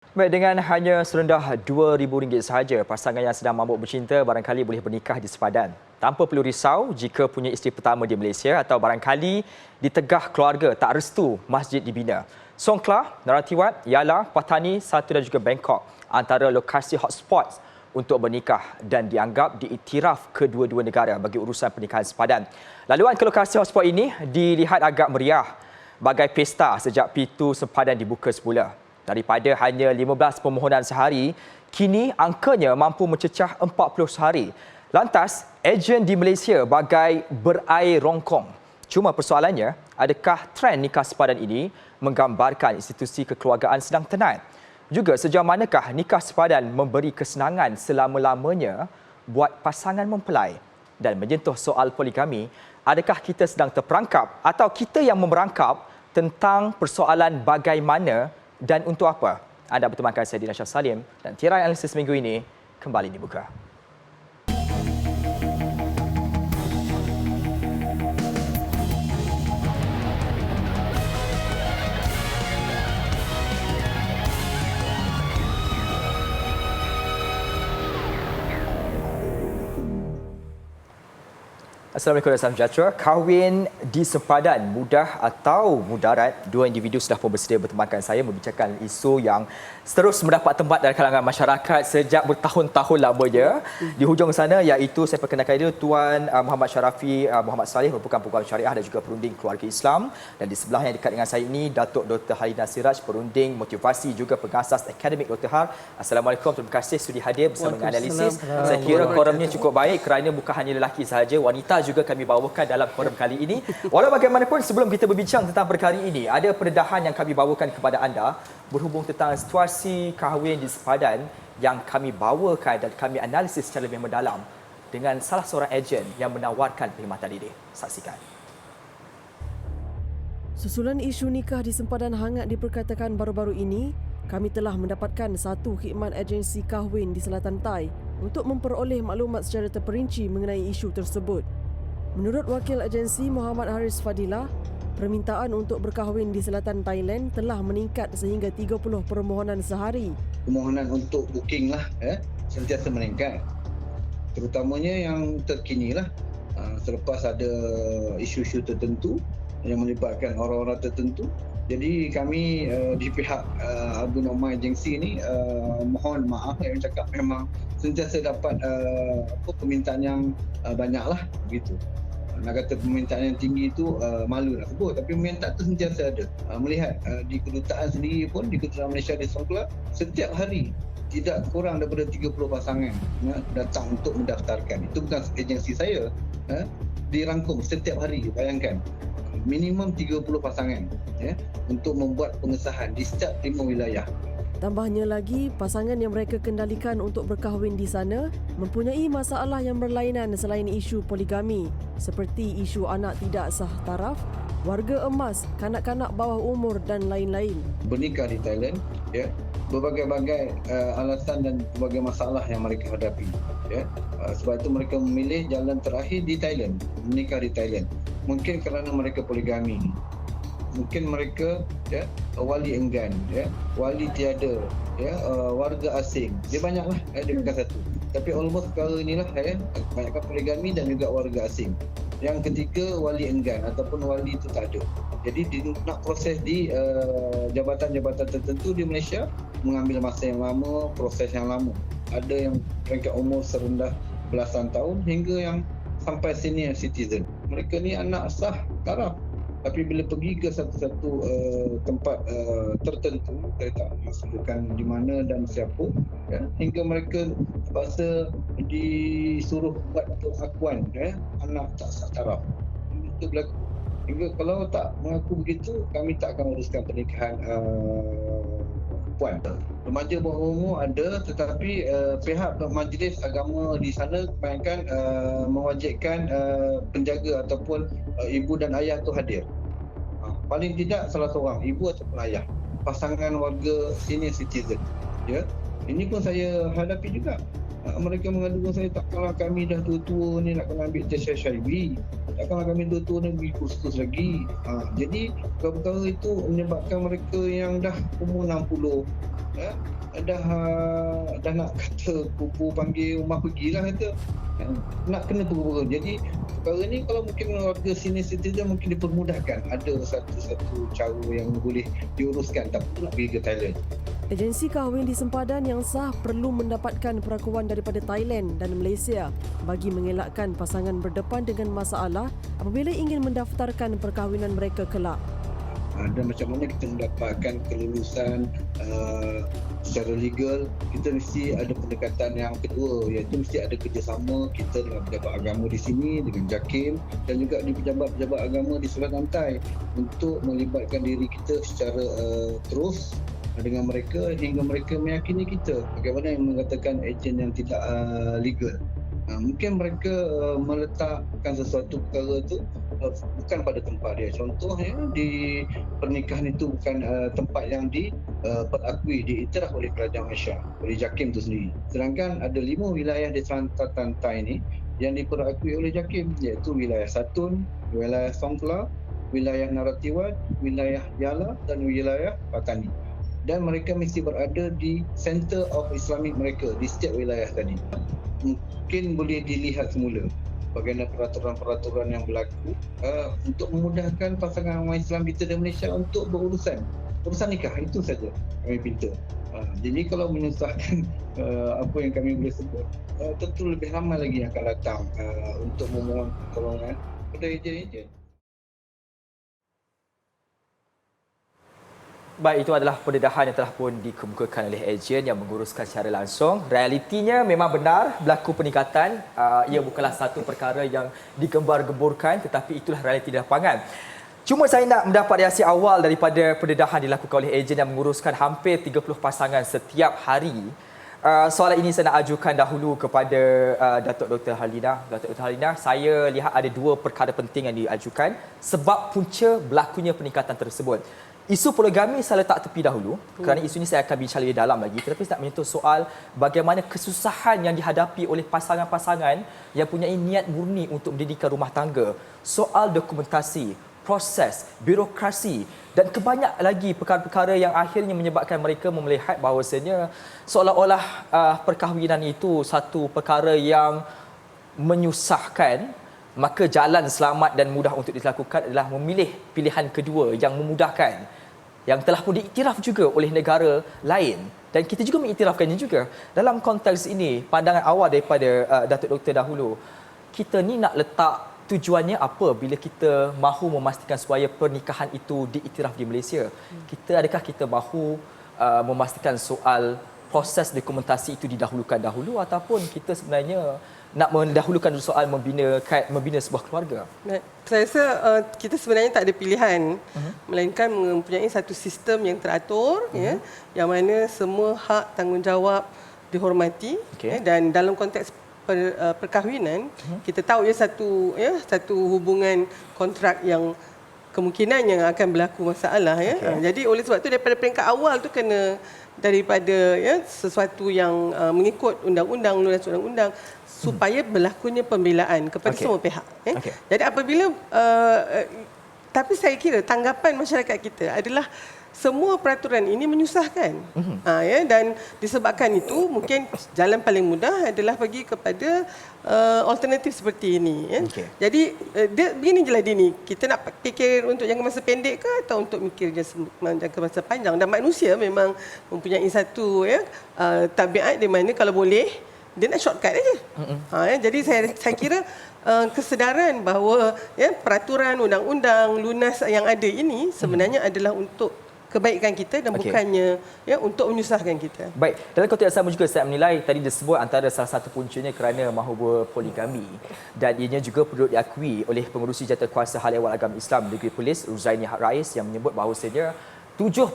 Baik, dengan hanya serendah RM2,000 sahaja, pasangan yang sedang mabuk bercinta barangkali boleh bernikah di sepadan. Tanpa perlu risau jika punya isteri pertama di Malaysia atau barangkali di tegah keluarga tak restu masjid dibina. Songkla, Naratiwat, Yala, Patani, Satu dan juga Bangkok antara lokasi hotspot untuk bernikah dan dianggap diiktiraf kedua-dua negara bagi urusan pernikahan sepadan. Laluan ke lokasi hotspot ini dilihat agak meriah bagai pesta sejak pintu sepadan dibuka semula. Daripada hanya 15 permohonan sehari, kini angkanya mampu mencecah 40 sehari. Lantas, ejen di Malaysia bagai berair rongkong. Cuma persoalannya, adakah trend nikah sepadan ini menggambarkan institusi kekeluargaan sedang tenat? Juga sejauh manakah nikah sepadan memberi kesenangan selama-lamanya buat pasangan mempelai? Dan menyentuh soal poligami, adakah kita sedang terperangkap atau kita yang memerangkap tentang persoalan bagaimana dan untuk apa? Anda bertemankan saya Dina Shah Salim dan tirai analisis minggu ini kembali dibuka. Assalamualaikum dan salam sejahtera. Kahwin di sepadan, mudah atau mudarat, dua individu sudah pun bersedia bertemankan saya membicarakan isu yang terus mendapat tempat dari kalangan masyarakat sejak bertahun-tahun lamanya. Di hujung sana iaitu saya perkenalkan dia Tuan Muhammad Sharafi Muhammad Saleh, merupakan pengurusi syariah dan juga perunding keluarga Islam. Dan di sebelah yang dekat dengan saya ini Datuk Dr. Halina Siraj, perunding motivasi juga pengasas akademik Dr. Har. Assalamualaikum, terima kasih sudi hadir bersama dengan analisis. Saya kira korumnya cukup baik kerana bukan hanya lelaki sahaja, wanita juga kami bawakan dalam forum kali ini. Walau bagaimanapun, sebelum kita berbincang tentang perkara ini, ada pendedahan yang kami bawakan kepada anda berhubung tentang situasi kahwin di sepadan yang kami bawakan dan kami analisis secara lebih mendalam dengan salah seorang ejen yang menawarkan perkhidmatan ini. Saksikan. Susulan isu nikah di sempadan hangat diperkatakan baru-baru ini, kami telah mendapatkan satu khidmat agensi kahwin di Selatan Thai untuk memperoleh maklumat secara terperinci mengenai isu tersebut. Menurut wakil agensi Muhammad Haris Fadilah, permintaan untuk berkahwin di selatan Thailand telah meningkat sehingga 30 permohonan sehari. Permohonan untuk booking lah sentiasa meningkat. Terutamanya yang terkini lah, selepas ada isu-isu tertentu yang melibatkan orang-orang tertentu. Jadi kami di pihak Abu Norma Agensi ni mohon maaf yang cakap memang sentiasa dapat permintaan yang banyak lah begitu. Nak kata permintaan yang tinggi itu malu nak sebut, tapi permintaan itu sentiasa ada. Melihat di kedutaan sendiri pun, di kedutaan Malaysia di Songkla, setiap hari tidak kurang daripada 30 pasangan datang untuk mendaftarkan. Itu bukan agensi saya, dirangkum setiap hari, bayangkan. Minimum 30 pasangan untuk membuat pengesahan di setiap 5 wilayah. Tambahnya lagi, pasangan yang mereka kendalikan untuk berkahwin di sana mempunyai masalah yang berlainan selain isu poligami, seperti isu anak tidak sah taraf, warga emas, kanak-kanak bawah umur dan lain-lain. Bernikah di Thailand, berbagai-bagai alasan dan berbagai masalah yang mereka hadapi. Sebab itu mereka memilih jalan terakhir di Thailand, menikah di Thailand. Mungkin kerana mereka poligami. Mungkin mereka wali enggan, wali tiada, warga asing. Dia banyaklah, dia bukan satu. Tapi almost perkara inilah banyakkan poligami dan juga warga asing. Yang ketiga, wali enggan ataupun wali itu tak ada. Jadi nak proses di jabatan-jabatan tertentu di Malaysia mengambil masa yang lama, proses yang lama. Ada yang peringkat umur serendah belasan tahun hingga yang sampai senior citizen. Mereka ni anak sah taraf. Tapi bila pergi ke satu-satu tempat tertentu, saya tak maksudkan di mana dan siapa, hingga mereka terpaksa disuruh buat pengakuan anak tak sah taraf. Itu berlaku. Hingga kalau tak mengaku begitu, kami tak akan uruskan pernikahan puan. Remaja bawah umur ada, tetapi pihak majlis agama di sana kebanyakan mewajibkan penjaga ataupun ibu dan ayah tu hadir. Paling tidak salah seorang, ibu ataupun ayah. Pasangan warga senior citizen. Ini pun saya hadapi juga. Mereka mengadukan saya, takkanlah kami dah tua-tua ni nak kena ambil test HIV. Takkanlah kami tua-tua ni pergi kursus lagi. Jadi perkara itu menyebabkan mereka yang dah umur 60 dah nak kata pupu panggil rumah pergilah kata. Nak kena tunggu. Jadi perkara ni kalau mungkin warga senior citizen mungkin dipermudahkan. Ada satu cara yang boleh diuruskan, tak perlu nak pergi ke Thailand. Agensi kahwin di sempadan yang sah perlu mendapatkan perakuan daripada Thailand dan Malaysia bagi mengelakkan pasangan berdepan dengan masalah apabila ingin mendaftarkan perkahwinan mereka kelak. Dan macam mana kita mendapatkan kelulusan secara legal, kita mesti ada pendekatan yang kedua, iaitu mesti ada kerjasama kita dengan pejabat agama di sini, dengan JAKIM dan juga di pejabat-pejabat agama di Selatan Tai untuk melibatkan diri kita secara terus dengan mereka hingga mereka meyakini kita. Bagaimana yang mengatakan ejen yang tidak legal. Mungkin mereka meletakkan sesuatu perkara tu bukan pada tempat dia. Contohnya di pernikahan itu bukan tempat yang diperakui, diiktiraf oleh Kerajaan Malaysia, oleh JAKIM itu sendiri. Sedangkan ada 5 wilayah di Selatan Tai ini yang diperakui oleh JAKIM, iaitu wilayah Satun, wilayah Songkhla, wilayah Narathiwat, wilayah Yala dan wilayah Patani. Dan mereka mesti berada di center of Islamic mereka di setiap wilayah tadi. Mungkin boleh dilihat semula bagaimana peraturan-peraturan yang berlaku untuk memudahkan pasangan orang Islam kita dan Malaysia untuk urusan nikah. Itu saja kami minta. Jadi kalau menyusahkan apa yang kami boleh sebut, tentu lebih ramai lagi yang akan datang untuk memohon pertolongan kepada ejen-ejen. Baik, itu adalah pendedahan yang telah pun dikemukakan oleh ejen yang menguruskan secara langsung. Realitinya memang benar berlaku peningkatan. Ia bukanlah satu perkara yang digembar-gemburkan, tetapi itulah realiti di lapangan. Cuma saya nak mendapat reaksi awal daripada pendedahan dilakukan oleh ejen yang menguruskan hampir 30 pasangan setiap hari. Soalan ini saya nak ajukan dahulu kepada Datuk Dr. Harlinah. Datuk Dr. Harlinah, saya lihat ada 2 perkara penting yang diajukan sebab punca berlakunya peningkatan tersebut. Isu poligami saya letak tepi dahulu kerana isu ini saya akan bincang lebih dalam lagi, tetapi saya nak menyentuh soal bagaimana kesusahan yang dihadapi oleh pasangan-pasangan yang punya niat murni untuk mendirikan rumah tangga. Soal dokumentasi, proses, birokrasi dan kebanyak lagi perkara-perkara yang akhirnya menyebabkan mereka melihat bahawasanya seolah-olah perkahwinan itu satu perkara yang menyusahkan. Maka jalan selamat dan mudah untuk dilakukan adalah memilih pilihan kedua yang memudahkan, yang telah pun diiktiraf juga oleh negara lain dan kita juga mengiktirafkannya juga. Dalam konteks ini, pandangan awal daripada Datuk Doktor dahulu, kita ni nak letak tujuannya apa bila kita mahu memastikan supaya pernikahan itu diiktiraf di Malaysia? Adakah kita mahu memastikan soal proses dokumentasi itu didahulukan dahulu ataupun kita sebenarnya nak mendahulukan soal membina sebuah keluarga? Saya rasa kita sebenarnya tak ada pilihan, melainkan mempunyai satu sistem yang teratur, yang mana semua hak tanggungjawab dihormati, dan dalam konteks perkahwinan kita tahu satu hubungan kontrak yang kemungkinan yang akan berlaku masalah. Jadi oleh sebab itu daripada peringkat awal tu kena daripada sesuatu yang mengikut undang-undang, lunas undang-undang supaya berlakunya pembelaan kepada semua pihak. Jadi apabila tapi saya kira tanggapan masyarakat kita adalah semua peraturan ini menyusahkan. Dan disebabkan itu mungkin jalan paling mudah adalah bagi kepada alternatif seperti ini. Jadi begini je lah Dini, kita nak fikir untuk jangka masa pendek ke atau untuk mikir jangka masa panjang. Dan manusia memang mempunyai satu tabiat di mana kalau boleh dia nak shortcut aja. Jadi saya kira kesedaran bahawa peraturan undang-undang lunas yang ada ini sebenarnya adalah untuk kebaikan kita dan bukannya untuk menyusahkan kita. Baik, dalam konteks sama juga saya menilai tadi disebut antara salah satu puncanya kerana mahu berpoligami dan ianya juga perlu diakui oleh pengurusi jawatankuasa Hal Ehwal Agama Islam Negeri Polis Ruzaini Haq Rais yang menyebut bahawasanya 70%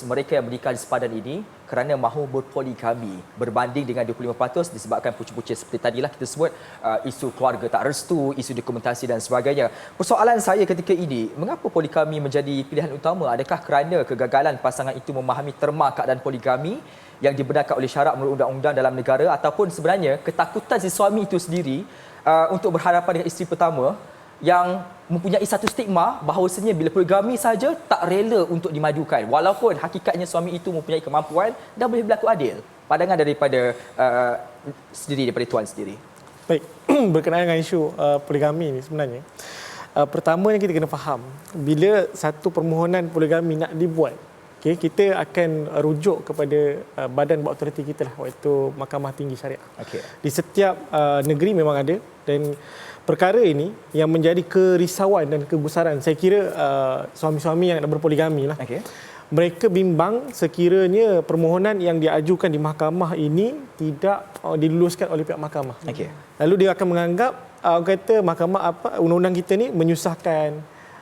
mereka yang menikah di sempadan ini kerana mahu berpoligami berbanding dengan 25% disebabkan punca-punca seperti tadilah kita sebut isu keluarga tak restu, isu dokumentasi dan sebagainya. Persoalan saya ketika ini, mengapa poligami menjadi pilihan utama? Adakah kerana kegagalan pasangan itu memahami terma keadaan poligami yang dibenarkan oleh syarak menurut undang-undang dalam negara ataupun sebenarnya ketakutan si suami itu sendiri untuk berhadapan dengan isteri pertama yang mempunyai satu stigma bahawasanya bila poligami saja tak rela untuk dimajukan walaupun hakikatnya suami itu mempunyai kemampuan dan boleh berlaku adil. Pandangan daripada daripada tuan sendiri. Baik, berkenaan dengan isu poligami ini sebenarnya, pertamanya kita kena faham bila satu permohonan poligami nak dibuat, okay, kita akan rujuk kepada badan berautoriti kita lah, iaitu Mahkamah Tinggi Syariah. Okay. Di setiap negeri memang ada, dan perkara ini yang menjadi kerisauan dan kegusaran saya kira suami-suami yang nak berpoligami lah. Okay. Mereka bimbang sekiranya permohonan yang diajukan di mahkamah ini tidak diluluskan oleh pihak mahkamah. Okay. Lalu dia akan menganggap kata mahkamah undang-undang kita ni menyusahkan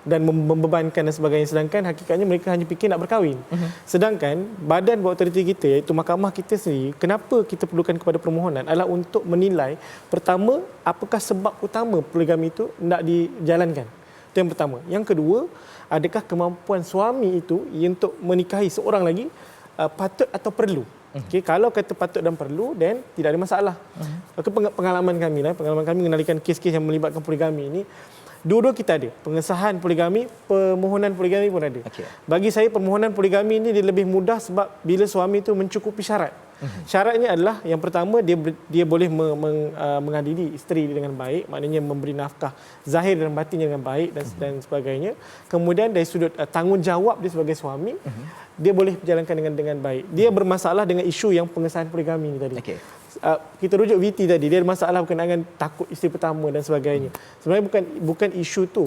dan membebankan dan sebagainya, sedangkan hakikatnya mereka hanya fikir nak berkahwin. Sedangkan badan berautoriti kita iaitu mahkamah kita sendiri, kenapa kita perlukan kepada permohonan adalah untuk menilai pertama apakah sebab utama poligami itu nak dijalankan. Itu yang pertama. Yang kedua, adakah kemampuan suami itu untuk menikahi seorang lagi patut atau perlu. Okay, kalau kata patut dan perlu, dan tidak ada masalah. Pengalaman kami mengenalikan kes-kes yang melibatkan poligami ini, dua-dua kita ada. Pengesahan poligami, permohonan poligami pun ada. Okay. Bagi saya permohonan poligami ini dia lebih mudah sebab bila suami itu mencukupi syarat. Syaratnya adalah yang pertama dia boleh mengadili isteri dengan baik, maknanya memberi nafkah zahir dan batinnya dengan baik dan sebagainya. Kemudian dari sudut tanggungjawab dia sebagai suami, dia boleh berjalankan dengan baik. Dia bermasalah dengan isu yang pengesahan poligami ini tadi. Okay. Kita rujuk VT tadi, dia ada masalah berkenaan dengan takut isteri pertama dan sebagainya. Sebenarnya bukan isu tu.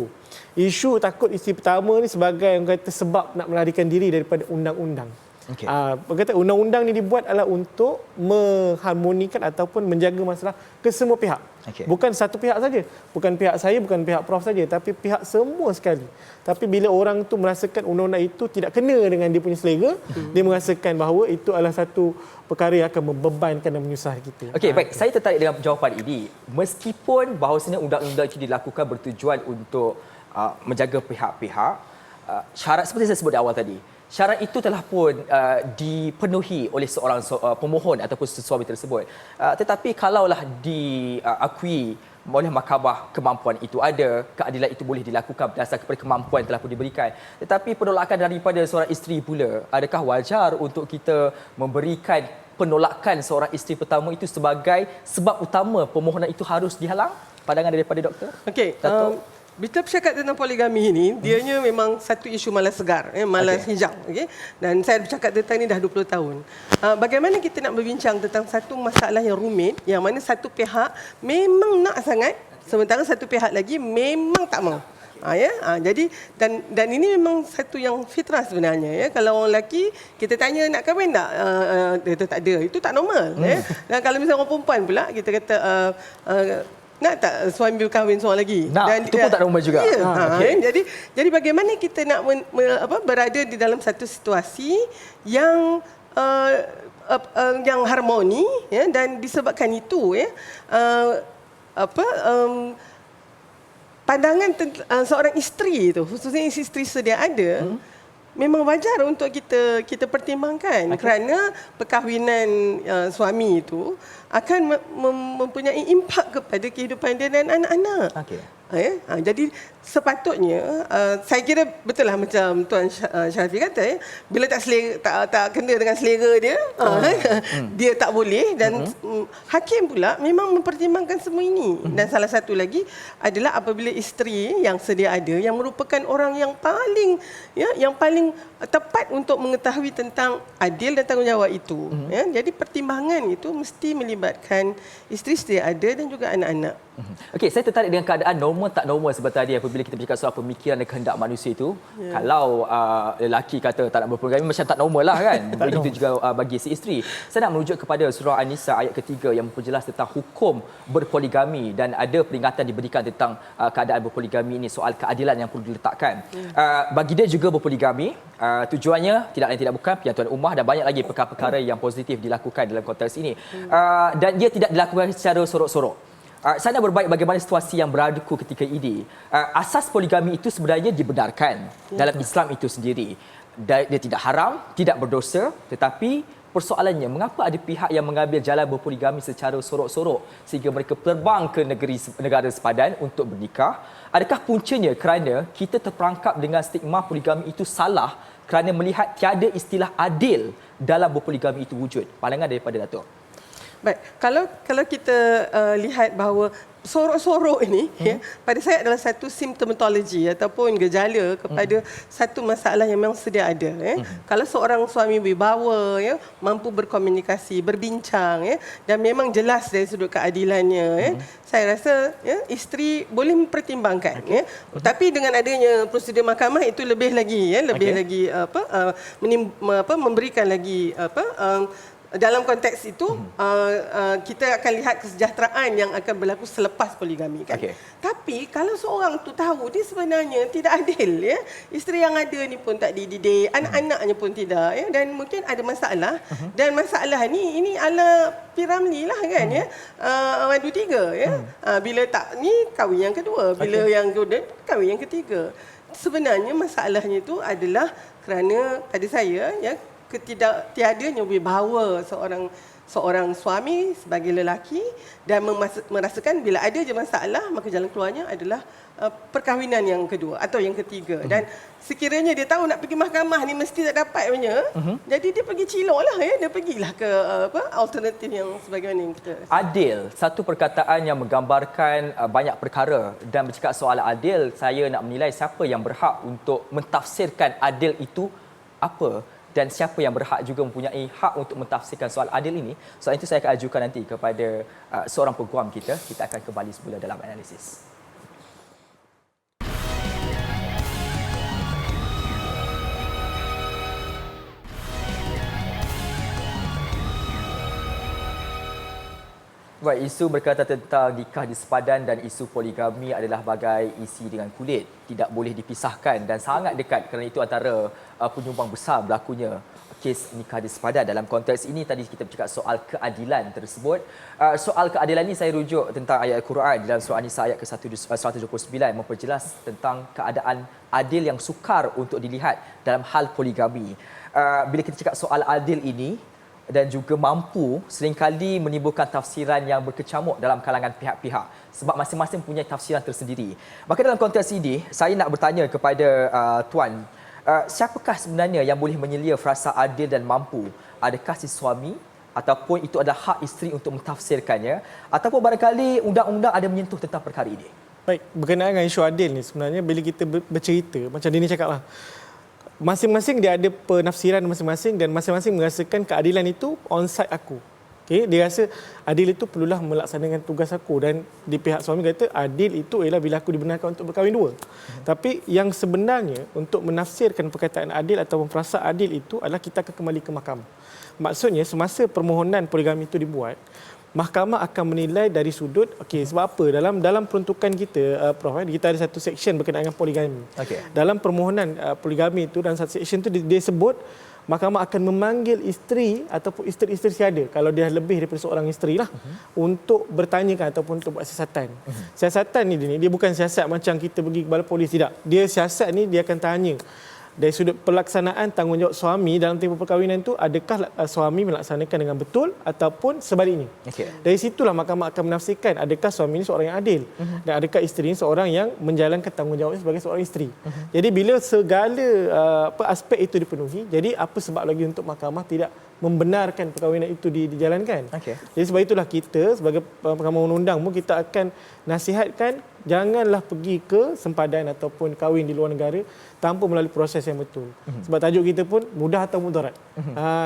Isu takut isteri pertama ni sebagai yang kata sebab nak melarikan diri daripada undang-undang. Okay. Berkata undang-undang ni dibuat adalah untuk mengharmonikan ataupun menjaga masalah ke semua pihak. Okay. Bukan satu pihak saja. Bukan pihak saya, bukan pihak Prof saja, tapi pihak semua sekali. Tapi bila orang tu merasakan undang-undang itu tidak kena dengan dia punya selera, dia merasakan bahawa itu adalah satu perkara yang akan membebankan dan menyusahkan kita. Okey, baik. Saya tertarik dengan jawapan ini. Meskipun bahawasanya undang-undang itu dilakukan bertujuan untuk menjaga pihak-pihak, syarat seperti saya sebut di awal tadi, syarat itu telah pun dipenuhi oleh seorang pemohon ataupun suami tersebut. Tetapi kalaulah diakui oleh mahkamah kemampuan itu ada, keadilan itu boleh dilakukan berdasarkan kepada kemampuan yang telah pun diberikan. Tetapi penolakan daripada seorang isteri pula, adakah wajar untuk kita memberikan penolakan seorang isteri pertama itu sebagai sebab utama permohonan itu harus dihalang? Pandangan daripada doktor? Okey, kita bercakap tentang poligami ini, dianya memang satu isu malas segar, malas hijau. Okay? Dan saya bercakap tentang ini dah 20 tahun. Bagaimana kita nak berbincang tentang satu masalah yang rumit, yang mana satu pihak memang nak sangat, sementara satu pihak lagi memang tak mahu. Jadi dan ini memang satu yang fitrah sebenarnya. Kalau orang lelaki, kita tanya nak kahwin tak? Dia tak ada. Itu tak normal. Dan kalau misalnya orang perempuan pula, kita kata... nak tak suami berkahwin seorang lagi? Dan itu pun tak normal juga. Ya. Jadi bagaimana kita nak berada di dalam satu situasi yang harmoni, ya, dan disebabkan itu, ya, pandangan seorang isteri itu, khususnya isteri sedia ada, memang wajar untuk kita pertimbangkan, kerana perkahwinan suami itu akan mempunyai impak kepada kehidupan dia dan anak-anak. Okay. Jadi sepatutnya, saya kira betul lah macam Tuan Syarafi kata, bila tak kena dengan selera dia, dia tak boleh, dan hakim pula memang mempertimbangkan semua ini. Dan salah satu lagi adalah apabila isteri yang sedia ada, yang merupakan orang yang paling tepat untuk mengetahui tentang adil dan tanggungjawab itu. Jadi pertimbangan itu mesti melibatkan isteri sedia ada dan juga anak-anak. Okey, saya tertarik dengan keadaan normal tak normal sebab tadi apabila kita bercakap soal pemikiran dan kehendak manusia itu. Kalau lelaki kata tak nak berpoligami, macam tak normal lah kan. Begitu juga bagi si isteri. Saya nak merujuk kepada surah An-Nisa ayat ketiga yang memperjelas tentang hukum berpoligami, dan ada peringatan diberikan tentang keadaan berpoligami ini, soal keadilan yang perlu diletakkan. Bagi dia juga berpoligami, tujuannya tidak lain tidak bukan penyatuan ummah dan banyak lagi perkara-perkara yang positif dilakukan dalam konteks ini. Dan dia tidak dilakukan secara sorok-sorok. Saya nak berbaik bagaimana situasi yang berlaku ketika ini. Asas poligami itu sebenarnya dibenarkan dalam Islam itu sendiri. Dia tidak haram, tidak berdosa, tetapi persoalannya, mengapa ada pihak yang mengambil jalan berpoligami secara sorok-sorok sehingga mereka terbang ke negara sepadan untuk bernikah? Adakah puncanya kerana kita terperangkap dengan stigma poligami itu salah kerana melihat tiada istilah adil dalam berpoligami itu wujud? Pandangan daripada Datuk. Baik, kalau kita lihat bahawa sorok-sorok ini pada saya adalah satu symptomatology ataupun gejala kepada satu masalah yang memang sedia ada. Kalau seorang suami berbawa, mampu berkomunikasi, berbincang, dan memang jelas dari sudut keadilannya, saya rasa isteri boleh mempertimbangkan. Tapi dengan adanya prosedur mahkamah itu lebih lagi, lagi memberikan lagi dalam konteks itu kita akan lihat kesejahteraan yang akan berlaku selepas poligami kan. Tapi kalau seorang tu tahu dia sebenarnya tidak adil, isteri yang ada ni pun tak dididik, anak-anaknya pun tidak, dan mungkin ada masalah, dan masalah ni ini ala P.Ramlee lah kan, orang 2-3 bila tak ni kahwin yang kedua, bila yang kedua kahwin yang ketiga. Sebenarnya masalahnya itu adalah kerana pada saya tiadanya wibawa seorang suami sebagai lelaki dan merasakan bila ada je masalah maka jalan keluarnya adalah perkahwinan yang kedua atau yang ketiga. Dan sekiranya dia tahu nak pergi mahkamah ni mesti tak dapat punya, jadi dia pergi cilok lah, dia pergilah ke alternatif yang sebagaimana yang kita rasa. Adil, satu perkataan yang menggambarkan banyak perkara, dan bercakap soal adil, saya nak menilai siapa yang berhak untuk mentafsirkan adil itu apa, dan siapa yang berhak juga mempunyai hak untuk mentafsirkan soal adil ini. Soal itu saya akan ajukan nanti kepada seorang peguam kita. Kita akan kembali semula dalam analisis. Baik, isu berkaitan tentang nikah di sepadan dan isu poligami adalah bagai isi dengan kulit. Tidak boleh dipisahkan dan sangat dekat kerana itu antara penyumbang besar berlakunya kes nikah di sepadan. Dalam konteks ini tadi kita bercakap soal keadilan tersebut. Soal keadilan ini saya rujuk tentang ayat Al-Quran dalam surah An-Nisa ayat ke-129 memperjelas tentang keadaan adil yang sukar untuk dilihat dalam hal poligami. Bila kita cakap soal adil ini dan juga mampu seringkali menimbulkan tafsiran yang berkecamuk dalam kalangan pihak-pihak sebab masing-masing punya tafsiran tersendiri. Maka dalam konteks ini saya nak bertanya kepada Tuan, siapakah sebenarnya yang boleh menyelia frasa adil dan mampu? Adakah si suami ataupun itu adalah hak isteri untuk mentafsirkannya, ataupun barangkali undang-undang ada menyentuh tentang perkara ini? Baik, berkenaan dengan isu adil ni sebenarnya bila kita bercerita macam Dini cakaplah, masing-masing dia ada penafsiran masing-masing dan masing-masing merasakan keadilan itu on side aku. Okey, dia rasa adil itu perlulah melaksanakan tugas aku, dan di pihak suami kata adil itu ialah bila aku dibenarkan untuk berkahwin dua. Tapi yang sebenarnya untuk menafsirkan perkataan adil ataupun frasa adil itu adalah kita akan kembali ke mahkamah. Maksudnya semasa permohonan poligami itu dibuat, mahkamah akan menilai dari sudut sebab apa dalam peruntukan kita Prof, kita ada satu section berkenaan dengan poligami. Dalam permohonan poligami itu dalam satu section itu dia sebut mahkamah akan memanggil isteri ataupun isteri-isteri siada kalau dia lebih daripada seorang isteri lah untuk bertanyakan ataupun untuk buat siasatan. Siasatan ni dia bukan siasat macam kita pergi kepada polis, tidak. Dia siasat ni dia akan tanya dari sudut pelaksanaan tanggungjawab suami dalam tempoh perkahwinan itu, adakah suami melaksanakan dengan betul ataupun sebaliknya. Dari situlah mahkamah akan menafsirkan adakah suami ini seorang yang adil dan adakah isteri ini seorang yang menjalankan tanggungjawabnya sebagai seorang isteri. Jadi bila segala aspek itu dipenuhi, jadi apa sebab lagi untuk mahkamah tidak membenarkan perkahwinan itu dijalankan. Jadi sebab itulah kita sebagai mahkamah undang-undang pun kita akan nasihatkan janganlah pergi ke sempadan ataupun kahwin di luar negara tanpa melalui proses yang betul. Sebab tajuk kita pun mudah atau mudarat.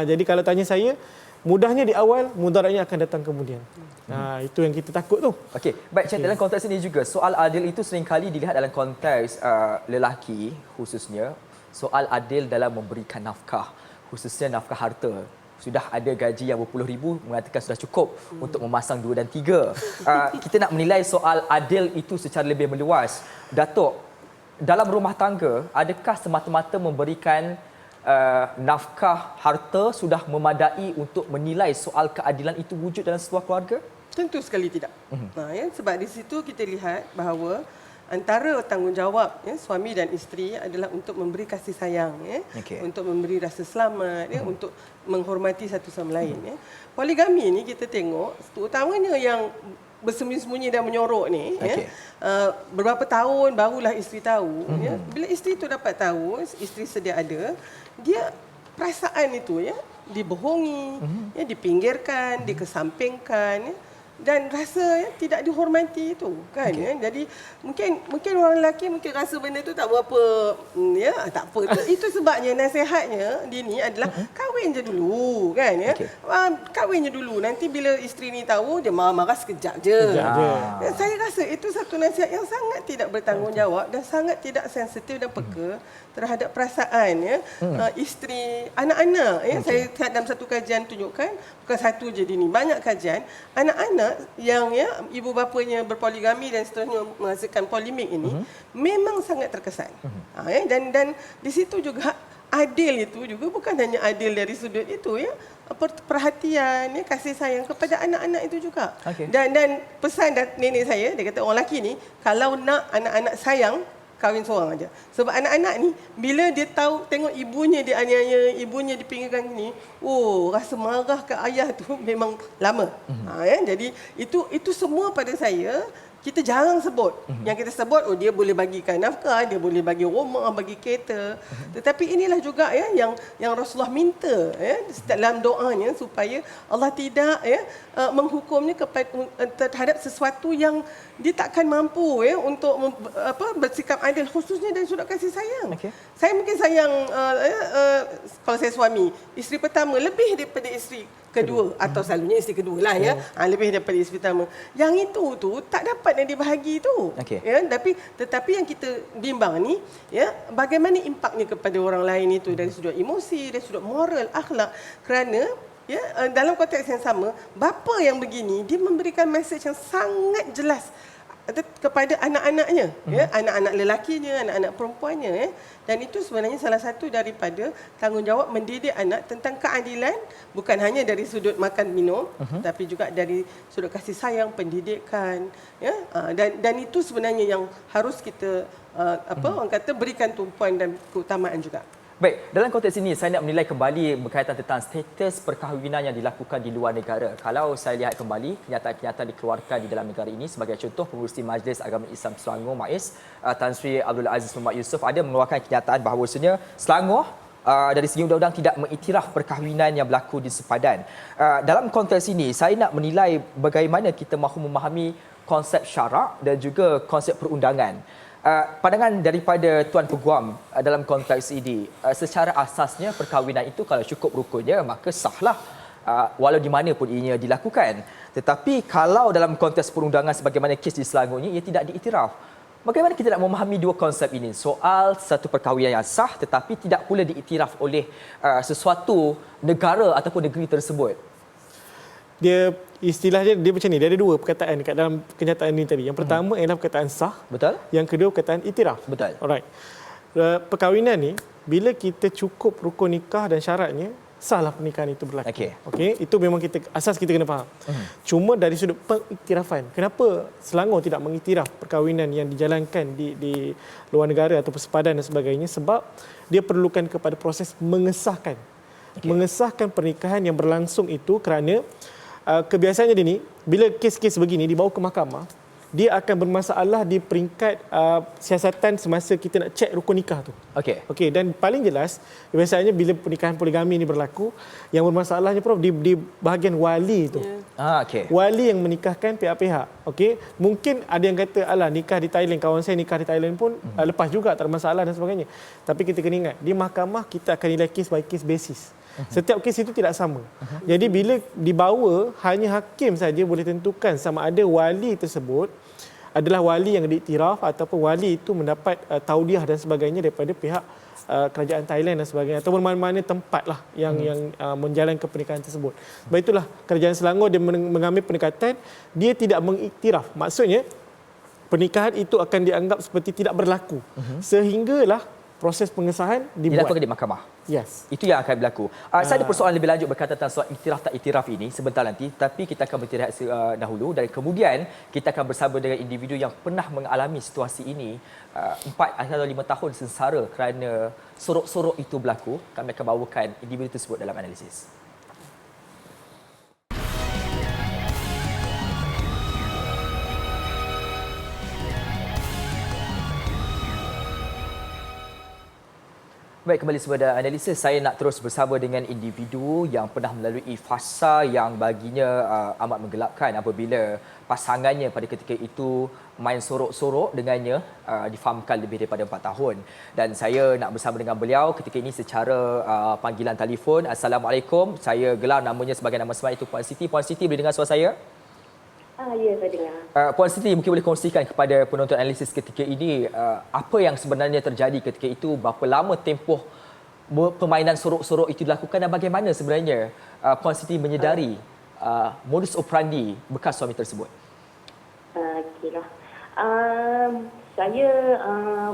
Jadi kalau tanya saya, mudahnya di awal, mudaratnya akan datang kemudian. Itu yang kita takut tu. Okey, baik, Cik, dalam konteks ini juga soal adil itu seringkali dilihat dalam konteks lelaki khususnya, soal adil dalam memberikan nafkah, khususnya nafkah harta. Sudah ada gaji yang berpuluh ribu mengatakan sudah cukup untuk memasang 2 dan 3. Kita nak menilai soal adil itu secara lebih meluas. Datuk, dalam rumah tangga, adakah semata-mata memberikan nafkah harta sudah memadai untuk menilai soal keadilan itu wujud dalam sebuah keluarga? Tentu sekali tidak. Sebab di situ kita lihat bahawa antara tanggungjawab suami dan isteri adalah untuk memberi kasih sayang, untuk memberi rasa selamat, untuk menghormati satu sama lain. Poligami ni kita tengok, terutamanya yang bersembunyi-sembunyi dan menyorok ni, beberapa tahun barulah isteri tahu. Bila isteri tu dapat tahu, isteri sedia ada, dia perasaan itu dibohongi, dipinggirkan, dikesampingkan, dan rasa tidak dihormati itu kan. Jadi mungkin orang lelaki mungkin rasa benda itu tak berapa tak apa. Itu sebabnya nasihatnya Dini adalah kahwin je dulu kan. Kahwin je dulu, nanti bila isteri ni tahu dia marah-marah sekejap je. Saya rasa itu satu nasihat yang sangat tidak bertanggungjawab dan sangat tidak sensitif dan peka terhadap perasaan isteri, anak-anak. Saya dalam satu kajian tunjukkan, bukan satu je Dini, banyak kajian, anak-anak yang ibu bapanya berpoligami dan seterusnya menghasilkan polimik ini memang sangat terkesan. Dan di situ juga adil itu juga bukan hanya adil dari sudut itu perhatian, kasih sayang kepada anak-anak itu juga. Dan pesan nenek saya, dia kata orang lelaki ni kalau nak anak-anak sayang, kahwin seorang aja. Sebab anak-anak ni bila dia tahu tengok ibunya dianiaya, ibunya dipinggirkan ni, rasa marah ke ayah tu memang lama. Jadi itu semua pada saya kita jarang sebut. Yang kita sebut dia boleh bagikan nafkah, dia boleh bagi rumah, bagi kereta. Tetapi inilah juga yang Rasulullah minta dalam doanya supaya Allah tidak menghukumnya terhadap sesuatu yang dia takkan mampu untuk bersikap adil, khususnya dari sudut kasih sayang. Saya mungkin sayang kalau saya suami, isteri pertama lebih daripada isteri kedua, atau selalunya isteri kedua lah lebih daripada isteri pertama. Yang itu tu tak dapat yang dibahagi tu. Tetapi yang kita bimbang ni bagaimana impaknya kepada orang lain itu dari sudut emosi, dari sudut moral, akhlak. Kerana dalam konteks yang sama, bapa yang begini dia memberikan mesej yang sangat jelas kepada anak-anaknya, anak-anak lelakinya, anak-anak perempuannya. Dan itu sebenarnya salah satu daripada tanggungjawab mendidik anak tentang keadilan, bukan hanya dari sudut makan minum, tapi juga dari sudut kasih sayang, pendidikan. Dan itu sebenarnya yang harus kita orang kata berikan tumpuan dan keutamaan juga. Baik, dalam konteks ini saya nak menilai kembali berkaitan tentang status perkahwinan yang dilakukan di luar negara. Kalau saya lihat kembali kenyataan-kenyataan dikeluarkan di dalam negara ini, sebagai contoh Pengerusi Majlis Agama Islam Selangor MAIS Tan Sri Abdul Aziz Muhammad Yusof ada mengeluarkan kenyataan bahawasanya Selangor dari segi undang-undang tidak mengiktiraf perkahwinan yang berlaku di sepadan. Dalam konteks ini saya nak menilai bagaimana kita mahu memahami konsep syarak dan juga konsep perundangan. Pandangan daripada Tuan Peguam dalam konteks ini, secara asasnya perkahwinan itu kalau cukup rukunnya maka sahlah walau di mana pun ianya dilakukan. Tetapi kalau dalam konteks perundangan sebagaimana kes di Selangor ini ia tidak diiktiraf. Bagaimana kita nak memahami dua konsep ini? Soal satu perkahwinan yang sah tetapi tidak pula diiktiraf oleh sesuatu negara ataupun negeri tersebut. Dia istilahnya dia macam ni, dia ada dua perkataan dekat dalam kenyataan ini tadi. Yang pertama ialah perkataan sah. Betul. Yang kedua perkataan iktiraf. Betul. Alright. Perkahwinan ni bila kita cukup rukun nikah dan syaratnya, sahlah pernikahan itu berlaku. Okey, itu memang asas kita kena faham. Cuma dari sudut pengiktirafan, kenapa Selangor tidak mengiktiraf perkahwinan yang dijalankan di luar negara atau sepadan dan sebagainya? Sebab dia perlukan kepada proses mengesahkan. Mengesahkan pernikahan yang berlangsung itu kerana kebiasaannya dia ni, bila kes-kes begini dibawa ke mahkamah, dia akan bermasalah di peringkat siasatan semasa kita nak cek rukun nikah tu. Okey, dan paling jelas biasanya bila pernikahan poligami ini berlaku, yang bermasalahnya Prof di bahagian wali tu. Wali yang menikahkan pihak-pihak. Okey, mungkin ada yang kata alah nikah di Thailand, kawan saya nikah di Thailand pun lepas juga tak ada masalah dan sebagainya. Tapi kita kena ingat, di mahkamah kita akan nilai kes by kes basis. Setiap kes itu tidak sama. Jadi bila dibawa, hanya hakim saja boleh tentukan sama ada wali tersebut adalah wali yang diiktiraf ataupun wali itu mendapat taudiah dan sebagainya daripada pihak kerajaan Thailand dan sebagainya, ataupun mana-mana tempat lah yang menjalankan pernikahan tersebut. Sebab itulah kerajaan Selangor dia mengambil pendekatan dia tidak mengiktiraf. Maksudnya pernikahan itu akan dianggap seperti tidak berlaku sehinggalah proses pengesahan dilakukan dibuat. di mahkamah. Yes. Itu yang akan berlaku. Saya ada persoalan lebih lanjut berkaitan tentang soal iktiraf tak iktiraf ini sebentar nanti, tapi kita akan beristirahat dahulu dan kemudian kita akan bersama dengan individu yang pernah mengalami situasi ini 4 atau 5 tahun sengsara kerana sorok-sorok itu berlaku. Kami akan bawakan individu tersebut dalam analisis. Baik, kembali kepada analisis. Saya nak terus bersama dengan individu yang pernah melalui fasa yang baginya amat menggelapkan apabila pasangannya pada ketika itu main sorok-sorok dengannya, difahamkan lebih daripada 4 tahun. Dan saya nak bersama dengan beliau ketika ini secara panggilan telefon. Assalamualaikum. Saya gelar namanya sebagai nama semarak itu Puan Siti. Puan Siti, boleh dengar suara saya? Ya, saya dengar. Puan Siti, mungkin boleh kongsikan kepada penonton analisis ketika ini apa yang sebenarnya terjadi ketika itu, berapa lama tempoh permainan sorok-sorok itu dilakukan dan bagaimana sebenarnya Puan Siti menyedari modus operandi bekas suami tersebut? Okeylah. Saya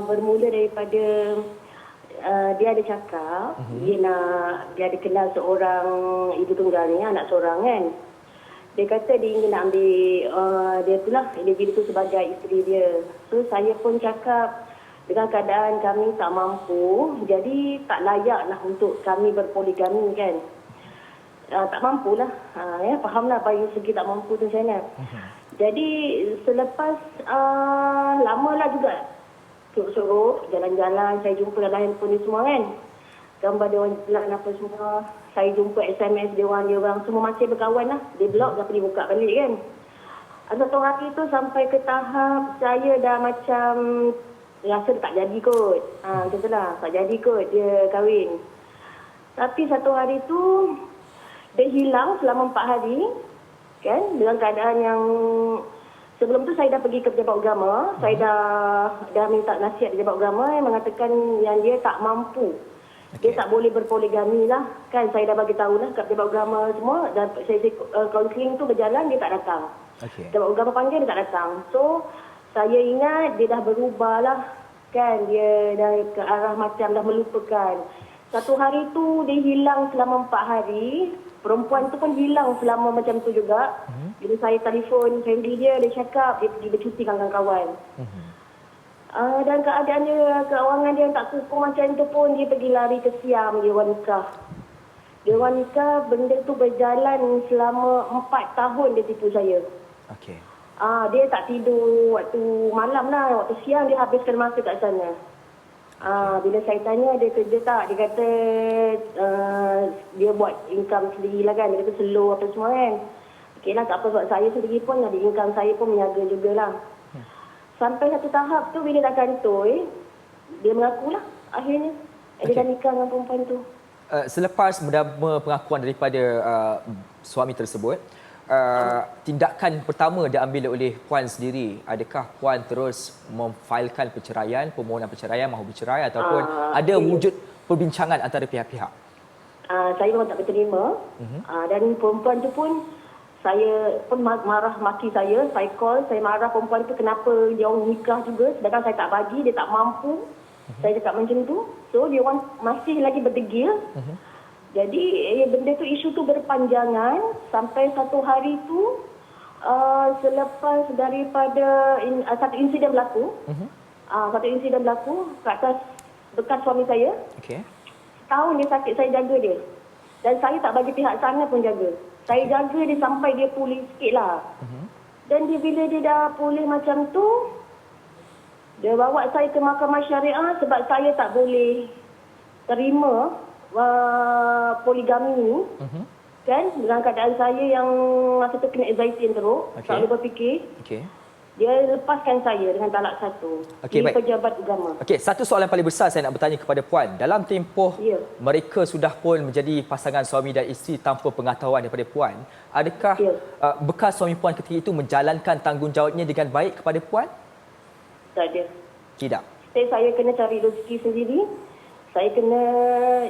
bermula daripada dia ada cakap dia ada kenal seorang ibu tunggal ni, anak seorang kan. Dia kata dia ingin nak ambil dia itulah individu tu sebagai isteri dia. So saya pun cakap dengan keadaan kami tak mampu, jadi tak layaklah untuk kami berpoligami kan. Tak mampulah. Ya, fahamlah dari segi tak mampu tu sana. Jadi selepas lamalah juga sorok-sorok, jalan-jalan, saya jumpa dalam handphone ni semua kan. Gambar dia orang jalan apa semua. Saya jumpa SMS dia orang semua masih berkawan lah. Dia blok tapi dia buka balik kan. Satu hari tu sampai ke tahap saya dah macam rasa tak jadi kot. Macam tu lah. Tak jadi kot dia kahwin. Tapi satu hari tu dia hilang selama 4 hari. Kan? Dengan keadaan yang sebelum tu saya dah pergi ke pejabat agama. Saya dah minta nasihat pejabat agama yang mengatakan yang dia tak mampu. Dia tak boleh berpoligami lah. Kan saya dah bagi tahu lah kat pejabat agama semua. Dan sesi kaunseling tu berjalan, dia tak datang. Pejabat agama panggil, dia tak datang. So, saya ingat dia dah berubah lah. Kan, dia dah ke arah macam dah melupakan. Satu hari tu, dia hilang selama 4 hari. Perempuan tu pun hilang selama macam tu juga. Bila saya telefon family dia cakap dia pergi bercuti dengan kawan-kawan. Dan keadaan dia, keuangan dia tak kukuh macam tu pun, dia pergi lari ke Siam, dia orang nikah. Dia orang nikah, benda tu berjalan selama 4 tahun dia tipu saya. Okey. Dia tak tidur waktu malam lah, waktu siang dia habiskan masa kat sana. Bila saya tanya dia kerja tak, dia kata dia buat income sendiri lah kan, dia kata slow apa semua kan. Okey lah, tak apa, sebab saya sendiri pun ada income, saya pun menjaga jugalah. Sampai satu tahap tu bila dah kantoi, dia mengakulah akhirnya. Dia dah nikah dengan perempuan tu. Selepas mendapat pengakuan daripada suami tersebut, tindakan pertama diambil oleh Puan sendiri. Adakah Puan terus memfailkan perceraian, permohonan perceraian, mahu bercerai ataupun ada wujud perbincangan antara pihak-pihak? Saya memang tak berterima. Dan perempuan tu pun saya pun marah maki saya call, saya marah perempuan tu kenapa dia orang nikah juga sedangkan saya tak bagi, dia tak mampu. Saya cakap macam tu. So dia orang masih lagi berdegil. Jadi benda tu, isu tu berpanjangan sampai satu hari tu selepas daripada satu insiden berlaku. Satu insiden berlaku ke atas bekas suami saya. Okey. Setahun dia sakit, saya jaga dia. Dan saya tak bagi pihak sana pun jaga. Saya jaga dia sampai dia pulih sikit lah. Dan bila dia dah pulih macam tu, dia bawa saya ke mahkamah syariah sebab saya tak boleh terima poligami ni. Kan? Dengan keadaan saya yang masa tu kena anxiety yang teruk. Tak boleh berfikir. Dia lepaskan saya dengan talak 1. Di pejabat agama. Okey, satu soalan paling besar saya nak bertanya kepada Puan. Dalam tempoh mereka sudah pun menjadi pasangan suami dan isteri tanpa pengetahuan daripada Puan, adakah bekas suami Puan ketika itu menjalankan tanggungjawabnya dengan baik kepada Puan? Tak ada. Tidak. Saya kena cari rezeki sendiri. Saya kena